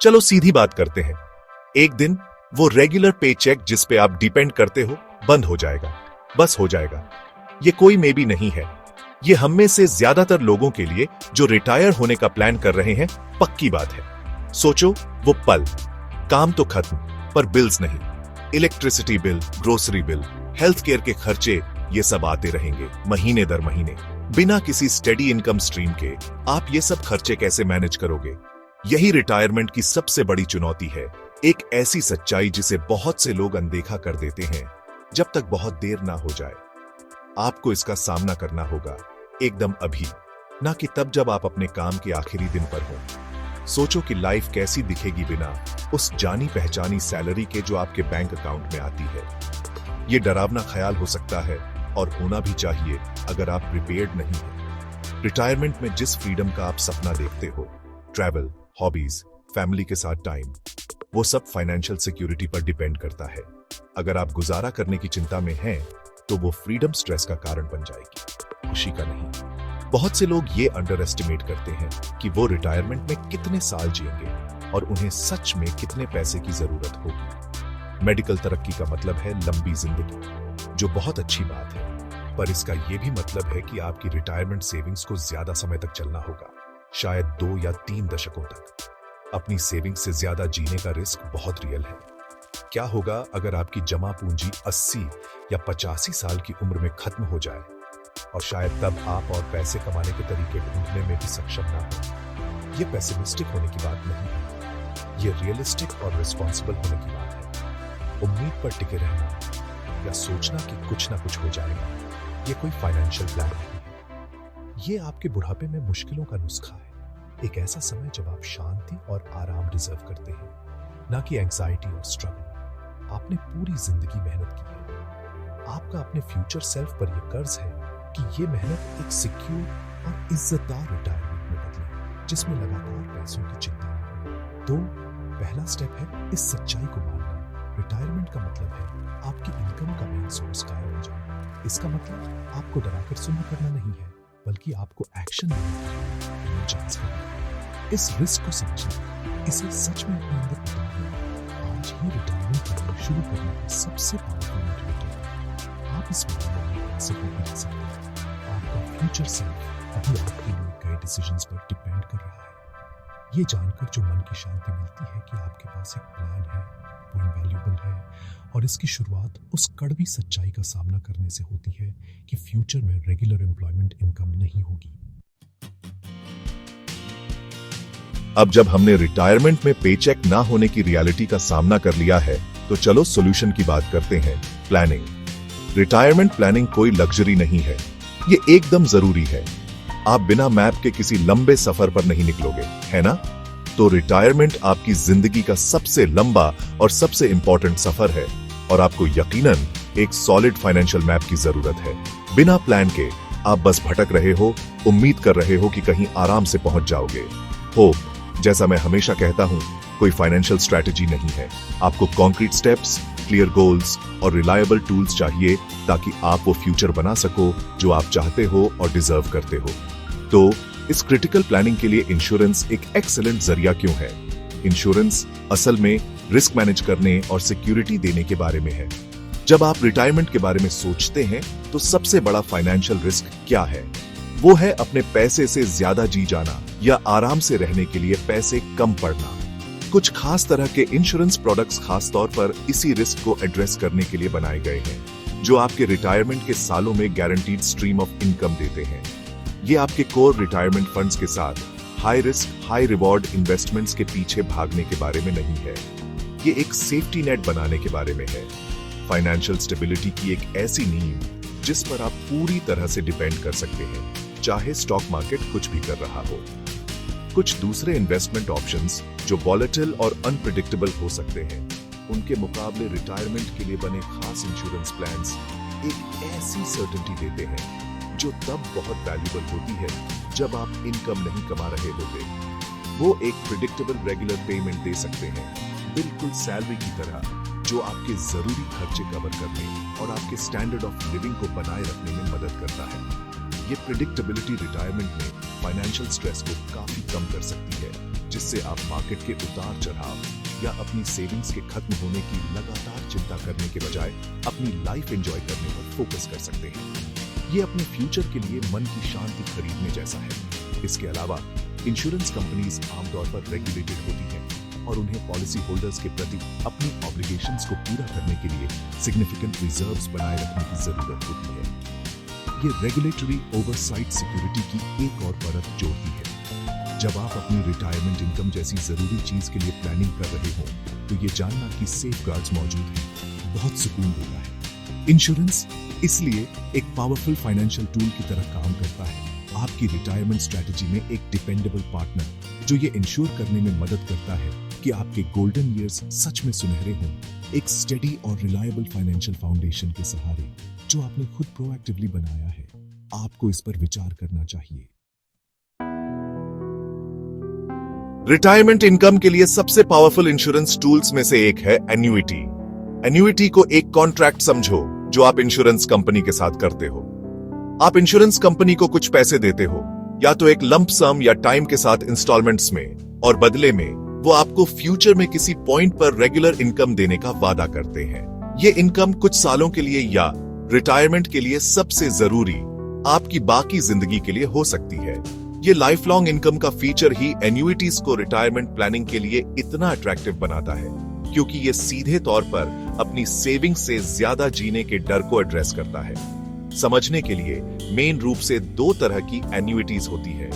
चलो सीधी बात करते हैं। एक दिन वो रेगुलर पे चेक जिस पे आप डिपेंड करते हो बंद हो जाएगा, बस हो जाएगा। ये कोई मे बी नहीं है, ये हम में से ज्यादातर लोगों के लिए जो रिटायर होने का प्लान कर रहे हैं पक्की बात है। सोचो वो पल, काम तो खत्म पर बिल्स नहीं, electricity bill, grocery bill, health care के खर्चे, ये सब आते रहेंगे महीने दर महीने। बिना किसी स्टेडी इनकम स्ट्रीम के आप ये सब खर्चे कैसे मैनेज करोगे? यही रिटायरमेंट की सबसे बड़ी चुनौती है, एक ऐसी सच्चाई जिसे बहुत से लोग अनदेखा कर देते हैं जब तक बहुत देर ना हो जाए। आपको इसका सामना करना होगा एकदम अभी, ना कि तब जब आप अपने काम के आखिरी दिन पर हो। सोचो कि लाइफ कैसी दिखेगी बिना उस जानी पहचानी सैलरी के जो आपके बैंक अकाउंट में आती है। ये डरावना ख्याल हो सकता है और होना भी चाहिए अगर आप प्रिपेयर्ड नहीं हैं। रिटायरमेंट में जिस फ्रीडम का आप सपना देखते हो, ट्रैवल, हॉबीज, फैमिली के साथ टाइम, वो सब फाइनेंशियल सिक्योरिटी पर डिपेंड करता है। अगर आप गुजारा करने की चिंता में हैं, तो वो फ्रीडम स्ट्रेस का कारण बन जाएगी, खुशी का नहीं। बहुत से लोग ये अंडर एस्टिमेट करते हैं कि वो रिटायरमेंट में कितने साल जिएंगे और उन्हें सच में कितने पैसे की जरूरत होगी। मेडिकल तरक्की का मतलब है लंबी जिंदगी, जो बहुत अच्छी बात है, पर इसका यह भी मतलब है कि आपकी रिटायरमेंट सेविंग्स को ज्यादा समय तक चलना होगा, शायद 2 या 3 दशकों तक। अपनी सेविंग्स से ज्यादा जीने का रिस्क बहुत रियल है। क्या होगा अगर आपकी जमा पूंजी 80 या 85 साल की उम्र में खत्म हो जाए और शायद तब आप और पैसे कमाने के तरीके ढूंढने में भी सक्षम ना हो? ये पेसिमिस्टिक होने की बात नहीं है, ये रियलिस्टिक और रिस्पॉन्सिबल होने की बात है। उम्मीद पर टिके रहना या सोचना कि कुछ ना कुछ हो जाएगा, ये कोई फाइनेंशियल प्लान नहीं है। ये आपके बुढ़ापे में मुश्किलों का नुस्खा है, एक ऐसा समय जब आप शांति और आराम डिजर्व करते हैं, ना कि एंजाइटी और स्ट्रगल। आपने पूरी जिंदगी मेहनत की है, आपका अपने फ्यूचर सेल्फ पर यह कर्ज है कि ये मेहनत एक सिक्योर और इज्जतदार रिटायरमेंट में बदले, जिसमें लगातार पैसों की चिंता न हो। तो पहला स्टेप है इस सच्चाई को मानना, रिटायरमेंट का मतलब है आपकी इनकम का मेन सोर्स गायब हो जाए। इसका मतलब आपको डराकर सुना करना नहीं है, बल्कि आपको एक्शन लेने की चांस करना। इस रिस्क को समझना, इसे सच में अपने अंदर उतारना आज ही रिटायरमेंट प्लानिंग शुरू करने का सबसे पावरफुल मोटिवेटर है। आप इस मामले में से कोई नहीं सकते। आपका फ्यूचर सेल्फ अभी आपके लिए कई डिसीजंस पर डिपेंड कर रहा है। ये जानकर जो मन की शांति मिलती है कि आपके पास एक प्लान है, वो इनवैल्यूएबल है, और इसकी शुरुआत उस कड़वी सच्चाई का सामना करने से होती है कि फ्यूचर में रेगुलर एम्प्लॉयमेंट इनकम नहीं होगी। अब जब हमने रिटायरमेंट में पेचेक ना होने की रियलिटी का सामना कर लिया है, तो चलो सॉल्यूशन की बात करते हैं, प्लानिंग। रिटायरमेंट प्लानिंग कोई लग्जरी नहीं है, ये एकदम जरूरी है। आप बिना मैप के किसी लंबे सफर पर नहीं निकलोगे, है ना? तो रिटायरमेंट आपकी जिंदगी का सबसे लंबा और सबसे इंपॉर्टेंट सफर है, और आपको यकीनन एक सॉलिड फाइनेंशियल मैप की जरूरत है। बिना प्लान के आप बस भटक रहे हो, उम्मीद कर रहे हो कि कहीं आराम से पहुंच जाओगे। होप, जैसा मैं हमेशा कहता हूं, कोई फाइनेंशियल स्ट्रैटेजी नहीं है। आपको कॉन्क्रीट स्टेप्स, क्लियर गोल्स और रिलायबल टूल्स चाहिए ताकि आप वो फ्यूचर बना सको जो आप चाहते हो और डिजर्व करते हो। तो इस क्रिटिकल प्लानिंग के लिए इंश्योरेंस एक एक्सीलेंट जरिया क्यों है? इंश्योरेंस असल में रिस्क मैनेज करने और सिक्योरिटी देने के बारे में है। जब आप रिटायरमेंट के बारे में सोचते हैं तो सबसे बड़ा फाइनेंशियल रिस्क क्या है? वो है अपने पैसे से ज्यादा जी जाना या आराम से रहने के लिए पैसे कम पड़ना। कुछ खास तरह के इंश्योरेंस प्रोडक्ट्स खास तौर पर इसी रिस्क को एड्रेस करने के लिए बनाए गए हैं, जो आपके रिटायरमेंट के सालों में गारंटीड स्ट्रीम ऑफ इनकम देते हैं। ये आपके कोर रिटायरमेंट फंड्स के साथ high risk high reward investments के पीछे भागने के बारे में नहीं है। ये एक सेफ्टी नेट बनाने के बारे में है, फाइनेंशियल स्टेबिलिटी की एक ऐसी नींव जिस पर आप पूरी तरह से डिपेंड कर सकते हैं, चाहे स्टॉक मार्केट कुछ भी कर रहा हो। कुछ दूसरे इन्वेस्टमेंट ऑप्शंस जो वॉलेटिल और अनप्रेडिक्टेबल हो सकते हैं, उनके मुकाबले रिटायरमेंट के लिए बने खास इंश्योरेंस प्लान्स एक ऐसी सर्टेनिटी देते हैं जो तब बहुत वैल्यूएबल होती है जब आप इनकम नहीं कमा रहे होते। वो एक प्रेडिक्टेबल रेगुलर पेमेंट दे सकते हैं, बिल्कुल सैलरी की तरह, जो आपके जरूरी खर्चे कवर करने और आपके स्टैंडर्ड ऑफ लिविंग को बनाए रखने में मदद करता है। ये प्रेडिक्टेबिलिटी रिटायरमेंट में फाइनेंशियल स्ट्रेस को काफी कम कर सकती है। जिससे आप मार्केट के उतार चढ़ाव या अपनी सेविंग्स के खत्म होने की लगातार चिंता करने के बजाय अपनी लाइफ एंजॉय करने पर फोकस कर सकते हैं। ये अपने फ्यूचर के लिए मन की शांति खरीदने जैसा है। इसके अलावा इंश्योरेंस कंपनीज आमतौर पर रेगुलेटेड होती हैं और उन्हें पॉलिसी होल्डर्स के प्रति अपनी ऑब्लिगेशंस को पूरा करने के लिए सिग्निफिकेंट रिजर्व्स बनाए रखने की जरूरत होती है। ये रेगुलेटरी ओवरसाइट सिक्योरिटी की एक और परत जोड़ती है। जब आप अपनी रिटायरमेंट इनकम जैसी जरूरी चीज के लिए प्लानिंग कर रहे हो तो ये जानना कि सेफगार्ड्स मौजूद हैं बहुत सुकून देता है। इंश्योरेंस इसलिए एक पावरफुल फाइनेंशियल टूल की तरह काम करता है, आपकी रिटायरमेंट स्ट्रेटजी में एक डिपेंडेबल पार्टनर जो ये इंश्योर करने में मदद करता है कि आपके गोल्डन ईयर्स सच में सुनहरे हों, एक स्टेडी और रिलायबल फाइनेंशियल फाउंडेशन के सहारे जो आपने खुद प्रोएक्टिवली बनाया है। आपको इस पर विचार करना चाहिए। रिटायरमेंट इनकम के लिए सबसे पावरफुल इंश्योरेंस टूल्स में से एक है एन्युइटी। एन्युइटी को एक कॉन्ट्रैक्ट समझो जो आप इंश्योरेंस कंपनी के साथ करते हो। आप इंश्योरेंस कंपनी को कुछ पैसे देते हो, या तो एक लंप सम या टाइम के साथ इंस्टॉलमेंट्स में, और बदले में वो आपको फ्यूचर में किसी पॉइंट पर रेगुलर इनकम देने का वादा करते हैं। ये इनकम कुछ सालों के लिए या रिटायरमेंट के लिए सबसे जरूरी आपकी बाकी जिंदगी के लिए हो सकती है। ये लाइफ लॉन्ग इनकम का फीचर ही एन्युइटीज को रिटायरमेंट प्लानिंग के लिए इतना अट्रैक्टिव बनाता है, क्योंकि ये सीधे तौर पर अपनी सेविंग से ज्यादा जीने के डर को एड्रेस करता है। समझने के लिए मेन रूप से दो तरह की एन्युइटीज होती है,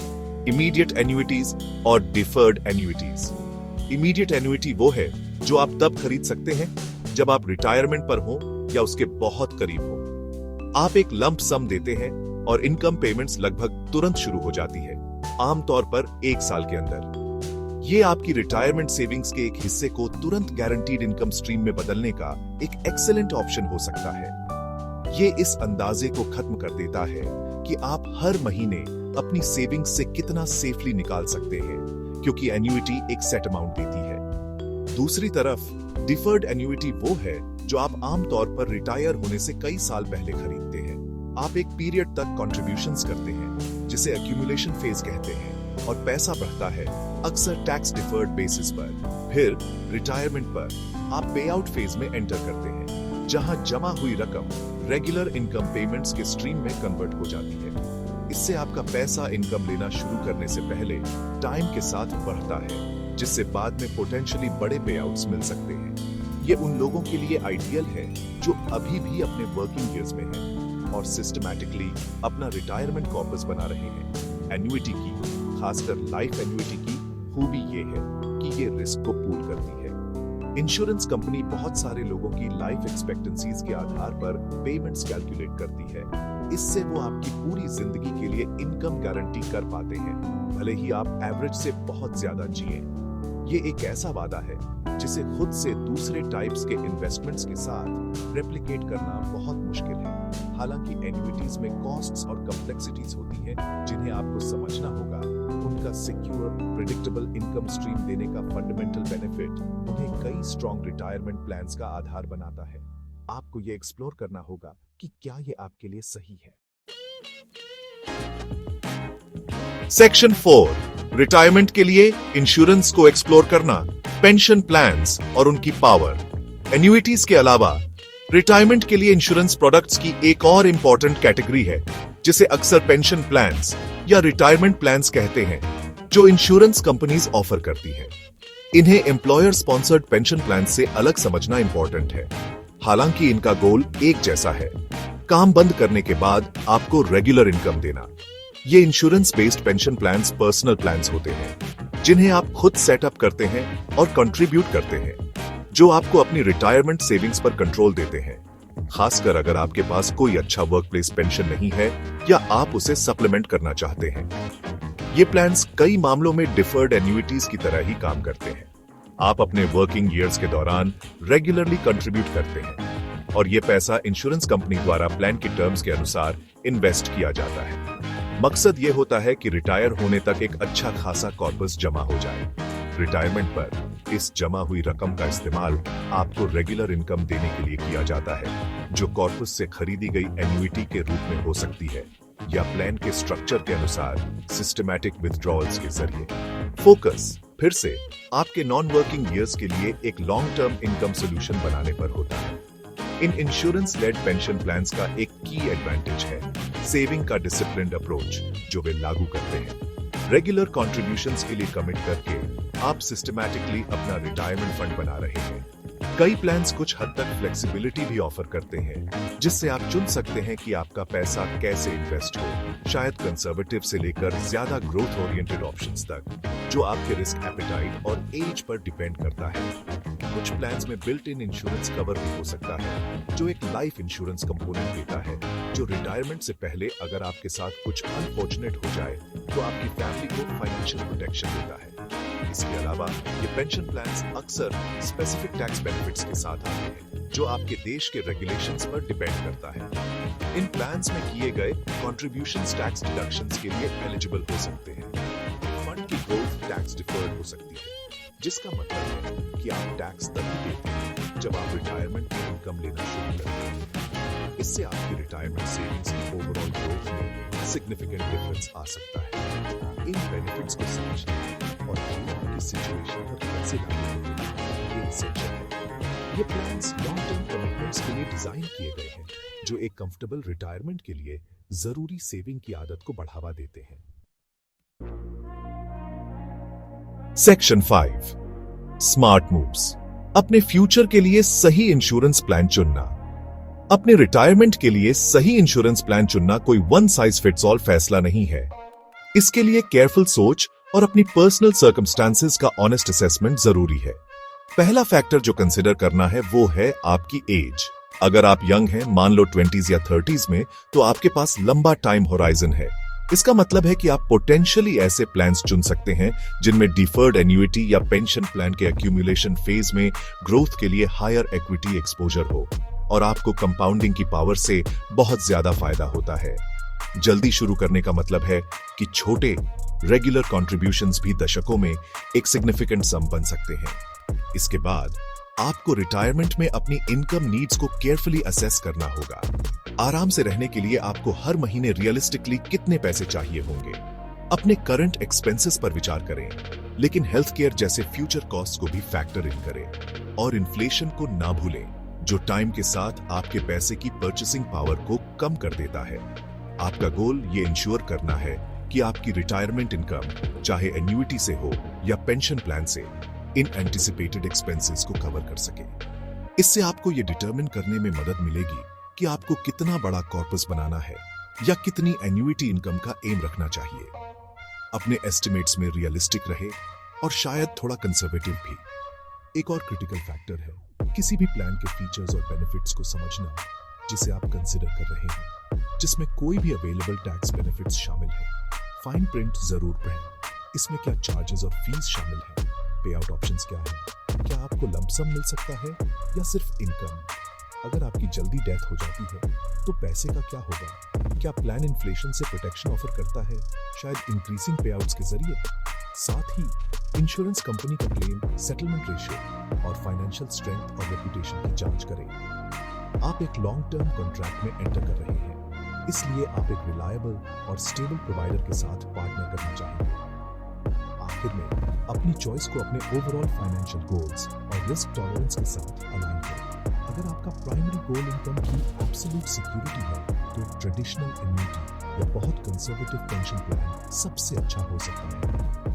इमीडिएट एन्युइटीज और डिफर्ड एन्युइटीज। इमीडिएट एन्युइटी वो है जो आप तब खरीद सकते हैं जब आप रिटायरमेंट पर हो या उसके बहुत करीब हो। आप एक लंप सम देते हैं और इनकम पेमेंट्स लगभग तुरंत शुरू हो जाती है, आमतौर पर 1 साल के अंदर। ये आपकी रिटायरमेंट सेविंग्स के एक हिस्से को तुरंत गारंटीड इनकम स्ट्रीम में बदलने का एक एक्सेलेंट ऑप्शन हो सकता है। ये इस अंदाजे को खत्म कर देता है कि आप हर महीने अपनी सेविंग्स से कितना सेफली निकाल सकते हैं, क्योंकि एन्युइटी एक सेट अमाउंट देती है। दूसरी तरफ डिफर्ड एन्युइटी वो है जो आप आमतौर पर रिटायर होने से कई साल पहले खरीदते हैं। आप एक पीरियड तक कॉन्ट्रीब्यूशंस करते हैं जिसे एक्यूमुलेशन फेज कहते हैं, और पैसा बढ़ता है अक्सर टैक्स डिफर्ड बेसिस पर। फिर रिटायरमेंट पर आप पे आउट फेज में एंटर करते हैं, जहां जमा हुई रकम रेगुलर इनकम पेमेंट्स के स्ट्रीम में कन्वर्ट हो जाती है। इससे आपका पैसा इनकम लेना शुरू करने से पहले टाइम के साथ बढ़ता है, जिससे बाद में पोटेंशियली बड़े पे आउट्स मिल सकते हैं। ये उन लोगों के लिए आइडियल है जो अभी भी अपने वर्किंग ईयर्स में हैं और सिस्टमैटिकली अपना रिटायरमेंट कॉर्पस बना रहे हैं। एन्युइटी की, खासकर लाइफ एन्युइटी की खूबी ये है कि ये रिस्क को पूल करती है। इंश्योरेंस कंपनी बहुत सारे लोगों की लाइफ एक्सपेक्टेंसीज के आधार पर पेमेंट्स कैलकुलेट करती है। इससे वो आपकी पूरी जिंदगी के लिए इनकम गारंटी कर पाते हैं, भले ही आप एवरेज से बहुत ज्यादा जिए। ये एक ऐसा वादा है जिसे खुद से दूसरे टाइप्स के इन्वेस्टमेंट्स के साथ रेप्लिकेट करना बहुत मुश्किल है। हालांकि एन्युइटीज में कॉस्ट्स और कॉम्प्लेक्सिटीज होती हैं जिन्हें आपको समझना होगा। उनका सिक्योर, प्रेडिक्टेबल इनकम स्ट्रीम देने का फंडामेंटल बेनिफिट उन्हें कई स्ट्रॉन्ग रिटायरमेंट प्लान्स का आधार बनाता है। आपको ये एक्सप्लोर करना होगा कि क्या ये आपके लिए सही है। सेक्शन 4, रिटायरमेंट के लिए इंश्योरेंस को एक्सप्लोर करना, पेंशन प्लान्स और उनकी पावर। एन्युइटीज के अलावा रिटायरमेंट के लिए इंश्योरेंस प्रोडक्ट्स की एक और इंपॉर्टेंट कैटेगरी है जिसे अक्सर पेंशन प्लान्स या रिटायरमेंट प्लान्स कहते हैं, जो इंश्योरेंस कंपनीज ऑफर करती हैं। इन्हें एम्प्लॉयर स्पॉन्सर्ड पेंशन प्लान से अलग समझना इंपॉर्टेंट है। हालांकि इनका गोल एक जैसा है, काम बंद करने के बाद आपको रेगुलर इनकम देना। ये insurance based pension plans personal plans होते हैं जिन्हें आप खुद सेटअप करते हैं और कंट्रीब्यूट करते हैं, जो आपको अपनी रिटायरमेंट सेविंग्स पर कंट्रोल देते हैं, खासकर अगर आपके पास कोई अच्छा वर्कप्लेस पेंशन नहीं है या आप उसे सप्लीमेंट करना चाहते हैं। ये प्लान्स कई मामलों में डिफर्ड एन्युइटीज की तरह ही काम करते हैं। आप अपने वर्किंग ईयर्स के दौरान रेगुलरली कंट्रीब्यूट करते हैं और ये पैसा इंश्योरेंस कंपनी द्वारा प्लान की टर्म्स के अनुसार इन्वेस्ट किया जाता है। मकसद ये होता है कि रिटायर होने तक एक अच्छा खासा कॉर्पस जमा हो जाए। रिटायरमेंट पर इस जमा हुई रकम का इस्तेमाल आपको रेगुलर इनकम देने के लिए किया जाता है, जो कॉर्पस से खरीदी गई एन्युइटी के रूप में हो सकती है या प्लान के स्ट्रक्चर के अनुसार सिस्टमैटिक विथड्रॉल्स के जरिए। फोकस फिर से आपके नॉन वर्किंग ईयर्स के लिए एक लॉन्ग टर्म इनकम सोल्यूशन बनाने पर होता है। इन इंश्योरेंस लेड पेंशन प्लान्स का एक की एडवांटेज है सेविंग का डिसिप्लिन्ड अप्रोच जो वे लागू करते हैं। रेगुलर कॉन्ट्रीब्यूशंस के लिए कमिट करके आप सिस्टमैटिकली अपना रिटायरमेंट फंड बना रहे हैं। कई प्लान्स कुछ हद तक फ्लेक्सिबिलिटी भी ऑफर करते हैं, जिससे आप चुन सकते हैं कि आपका पैसा कैसे इन्वेस्ट हो, शायद कंजर्वेटिव से लेकर ज्यादा ग्रोथ ओरिएंटेड ऑप्शंस तक, जो आपके रिस्क एपेटाइट और एज पर डिपेंड करता है। कुछ प्लान्स में बिल्ट इन इंश्योरेंस कवर भी हो सकता है, जो एक लाइफ इंश्योरेंस कंपोनेंट देता है, जो रिटायरमेंट से पहले अगर आपके साथ कुछ अनफॉर्चुनेट हो जाए तो आपकी फैमिली को फाइनेंशियल प्रोटेक्शन देता है। इसके अलावा ये पेंशन प्लान्स अक्सर स्पेसिफिक टैक्स बेनिफिट्स के साथ आते हैं, जो आपके देश के रेगुलेशंस पर डिपेंड करता है। इन प्लान्स में किए गए कॉन्ट्रीब्यूशंस टैक्स डिडक्शंस के लिए एलिजिबल हो सकते हैं। फंड की ग्रोथ टैक्स डिफर्ड हो सकती है, जिसका मतलब है कि आप टैक्स तभी देते हैं जब आप रिटायरमेंट की इनकम लेना शुरू करते हैं। इससे आपकी रिटायरमेंट सेविंग्स की ओवरऑल ग्रोथ में सिग्निफिकेंट डिफरेंस आ सकता है। इन बेनिफिट्स को समझना और आपकी सिचुएशन पर कैसे लागू होते हैं, ये एसेंशियल है। ये प्लान्स लॉन्ग टर्म कमिटमेंट्स के लिए डिजाइन किए गए हैं, जो एक कंफर्टेबल रिटायरमेंट के लिए जरूरी सेविंग की आदत को बढ़ावा देते हैं। Section 5 smart moves. अपने फ्यूचर के लिए सही इंश्योरेंस प्लान चुनना। अपने रिटायरमेंट के लिए सही इंश्योरेंस प्लान चुनना कोई वन साइज फिट्स ऑल फैसला नहीं है। इसके लिए केयरफुल सोच और अपनी पर्सनल सर्कमस्टांसेस का ऑनेस्ट असेसमेंट जरूरी है। पहला फैक्टर जो कंसिडर करना है वो है आपकी एज। अगर आप यंग हैं, मान लो 20s या 30s में, तो आपके पास लंबा टाइम होराइजन है। इसका मतलब है कि आप पोटेंशियली ऐसे प्लान्स चुन सकते हैं जिनमें डिफर्ड एन्युइटी या पेंशन प्लान के एक्यूमुलेशन फेज में ग्रोथ के लिए हायर इक्विटी एक्सपोजर हो और आपको कंपाउंडिंग की पावर से बहुत ज्यादा फायदा होता है। जल्दी शुरू करने का मतलब है कि छोटे रेगुलर कॉन्ट्रीब्यूशंस भी दशकों में एक सिग्निफिकेंट सम बन सकते हैं। इसके बाद आपको रिटायरमेंट में अपनी इनकम नीड्स को केयरफुली असेस करना होगा। आराम से रहने के लिए आपको हर महीने रियलिस्टिकली कितने पैसे चाहिए होंगे। अपने करंट एक्सपेंसेस पर विचार करें, लेकिन हेल्थ केयर जैसे फ्यूचर कॉस्ट को भी फैक्टर इन करें और इन्फ्लेशन को ना भूलें, जो टाइम के साथ आपके पैसे की परचेसिंग पावर को कम कर देता है। आपका गोल ये इंश्योर करना है कि आपकी रिटायरमेंट इनकम, चाहे एन्युइटी से हो या पेंशन प्लान से, इन एंटिसिपेटेड एक्सपेंसेस को कवर कर सके। इससे आपको ये डिटरमिन करने में मदद मिलेगी कि आपको कितना बड़ा कॉर्पस बनाना है या कितनी एन्युइटी इनकम का एम रखना चाहिए। अपने एस्टिमेट्स में रियलिस्टिक रहे और शायद थोड़ा कंजर्वेटिव भी। एक और क्रिटिकल फैक्टर है किसी भी प्लान के फीचर्स और बेनिफिट्स को समझना जिसे आप कंसिडर कर रहे हैं, जिसमें कोई भी अवेलेबल टैक्स बेनिफिट्स शामिल है। फाइन प्रिंट जरूर पढ़ें। इसमें क्या चार्जेस और फीस शामिल है, पे आउट ऑप्शंस क्या है, क्या आपको लंपसम मिल सकता है या सिर्फ इनकम। अगर आपकी जल्दी डेथ हो जाती है तो पैसे का क्या होगा, क्या प्लान इन्फ्लेशन से प्रोटेक्शन ऑफर करता है, शायद इंक्रीजिंग पे आउट्स के जरिए। साथ ही इंश्योरेंस कंपनी का क्लेम सेटलमेंट रेशियो और फाइनेंशियल स्ट्रेंथ और रेपुटेशन की जांच करें। आप एक लॉन्ग टर्म कॉन्ट्रैक्ट में एंटर कर रहे हैं, इसलिए आप एक रिलायबल और स्टेबल प्रोवाइडर के साथ पार्टनर करना चाहेंगे। आखिर में अपनी चॉइस को अपने ओवरऑल फाइनेंशियल गोल्स और रिस्क टॉलरेंस के साथ अलाइन करें। अगर आपका प्राइमरी गोल इनकम की एब्सोल्यूट सिक्योरिटी है तो एक ट्रेडिशनल एन्युइटी या बहुत कंजर्वेटिव पेंशन प्लान सबसे अच्छा हो सकता है।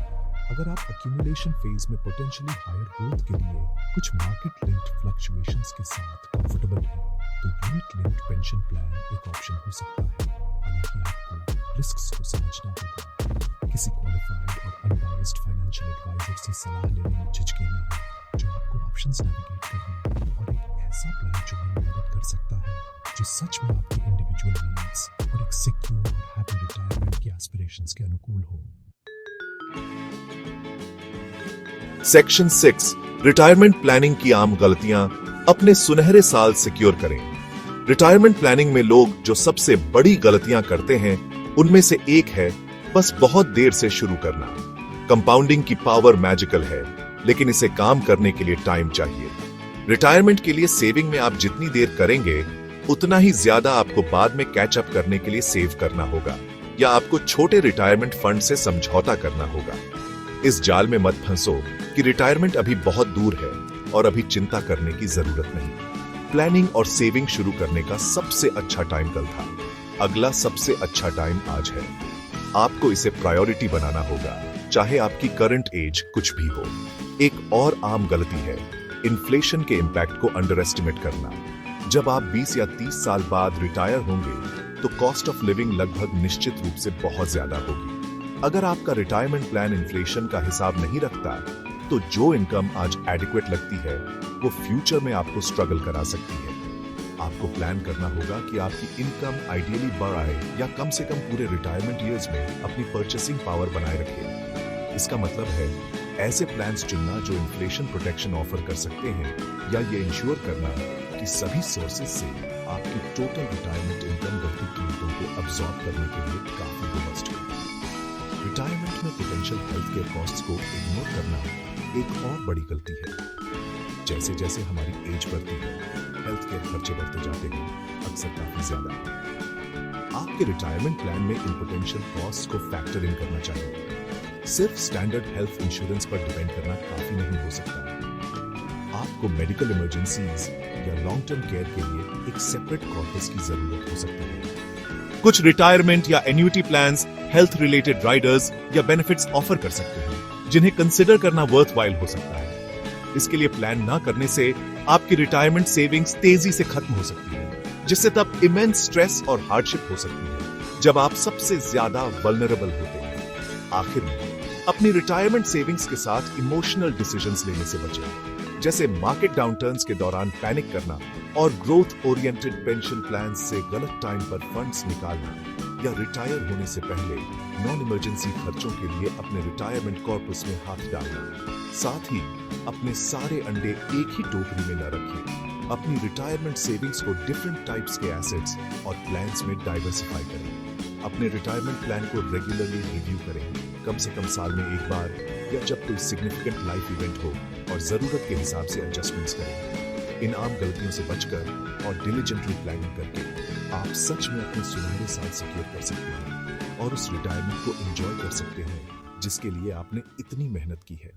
अगर आप एक्यूमुलेशन फेज में पोटेंशियली हायर ग्रोथ के लिए कुछ मार्केट लिंक्ड फ्लक्चुएशंस के साथ कंफर्टेबल हैं, तो यूनिट लिंक्ड पेंशन प्लान एक ऑप्शन हो सकता है। हालांकि आपको रिस्क्स को समझना होगा। किसी क्वालिफाइड और अनबायस्ड फाइनेंशियल एडवाइजर से सलाह लेने में झिझकें नहीं, जो आपको ऑप्शंस नेविगेट करने और एक ऐसा प्लान चुनने में मदद कर सकता है जो सच में आपकी इंडिविजुअल नीड्स और एक सिक्योर और हैप्पी रिटायरमेंट की एस्पिरेशंस के अनुकूल हो। सेक्शन 6 रिटायरमेंट प्लानिंग की आम गलतियां। अपने सुनहरे साल सिक्योर करें। रिटायरमेंट प्लानिंग में लोग जो सबसे बड़ी गलतियां करते हैं उनमें से एक है बस बहुत देर से शुरू करना। कंपाउंडिंग की पावर मैजिकल है, लेकिन इसे काम करने के लिए टाइम चाहिए। रिटायरमेंट के लिए सेविंग में आप जितनी देर करेंगे उतना ही ज्यादा आपको बाद में कैच अप करने के लिए सेव करना होगा या आपको छोटे रिटायरमेंट फंड से समझौता करना होगा। इस जाल में मत फंसो कि रिटायरमेंट अभी बहुत दूर है और अभी चिंता करने की जरूरत नहीं। प्लानिंग और सेविंग शुरू करने का सबसे अच्छा टाइम कल था, अगला सबसे अच्छा टाइम आज है। आपको इसे प्रायोरिटी बनाना होगा, चाहे आपकी करंट एज कुछ भी हो। एक और आम गलती है इन्फ्लेशन के इम्पैक्ट को अंडर एस्टिमेट करना। जब आप 20 या 30 साल बाद रिटायर होंगे तो कॉस्ट ऑफ लिविंग लगभग निश्चित रूप से बहुत ज्यादा होगी। अगर आपका रिटायरमेंट प्लान इन्फ्लेशन का हिसाब नहीं रखता तो जो इनकम आज एडिक्वेट लगती है वो फ्यूचर में आपको स्ट्रगल करा सकती है। आपको प्लान करना होगा कि आपकी इनकम आइडियली बढ़ाए या कम से कम पूरे रिटायरमेंट ईयर्स में अपनी परचेसिंग पावर बनाए रखे। इसका मतलब है ऐसे प्लान्स चुनना जो इन्फ्लेशन प्रोटेक्शन ऑफर कर सकते हैं, या ये इंश्योर करना कि सभी सोर्सेज से आपकी टोटल रिटायरमेंट इनकम बढ़ती कीमतों को अब्सॉर्ब करने के लिए काफी रोबस्ट है। रिटायरमेंट में पोटेंशियल हेल्थ केयर कॉस्ट्स को इग्नोर करना एक और बड़ी गलती है। जैसे जैसे हमारी एज बढ़ती है, हेल्थ केयर खर्चे बढ़ते जाते हैं, अक्सर काफी ज्यादा। आपके रिटायरमेंट प्लान में इन पोटेंशियल कॉस्ट्स को फैक्टर इन करना चाहिए। सिर्फ स्टैंडर्ड हेल्थ इंश्योरेंस पर डिपेंड करना काफी नहीं हो सकता। आपको मेडिकल इमरजेंसीज या लॉन्ग टर्म केयर के लिए एक सेपरेट कॉर्पस की जरूरत हो सकती है। कुछ रिटायरमेंट या annuity plans health related Riders या बेनिफिट्स ऑफर कर सकते हैं, जिन्हें कंसिडर करना वर्थवाइल हो सकता है। इसके लिए प्लान ना करने से आपकी रिटायरमेंट सेविंग्स तेजी से खत्म हो सकती है, जिससे तब इमेंस स्ट्रेस और हार्डशिप हो सकती है जब आप सबसे ज्यादा वल्नरेबल होते हैं। आखिर में अपनी रिटायरमेंट सेविंग्स के साथ इमोशनल डिसीजंस लेने से बचें, जैसे मार्केट डाउनटर्न्स के दौरान पैनिक करना और ग्रोथ ओरिएंटेड पेंशन प्लान से गलत टाइम पर फंड्स निकालना, या रिटायर होने से पहले नॉन इमरजेंसी खर्चों के लिए अपने रिटायरमेंट कॉर्पस में हाथ डालना। साथ ही अपने सारे अंडे एक ही टोकरी में न रखें। अपनी रिटायरमेंट सेविंग्स को डिफरेंट टाइप्स के एसेट्स और प्लान्स में डाइवर्सिफाई करें। अपने रिटायरमेंट प्लान को रेगुलरली रिव्यू करें, कम से कम साल में एक बार, या जब कोई सिग्निफिकेंट लाइफ इवेंट हो, और जरूरत के हिसाब से एडजस्टमेंट्स करें। इन आम गलतियों से बचकर और डिलिजेंटली प्लानिंग करके आप सच में अपने सुनहरे साल सिक्योर कर सकते हैं और उस रिटायरमेंट को एंजॉय कर सकते हैं जिसके लिए आपने इतनी मेहनत की है।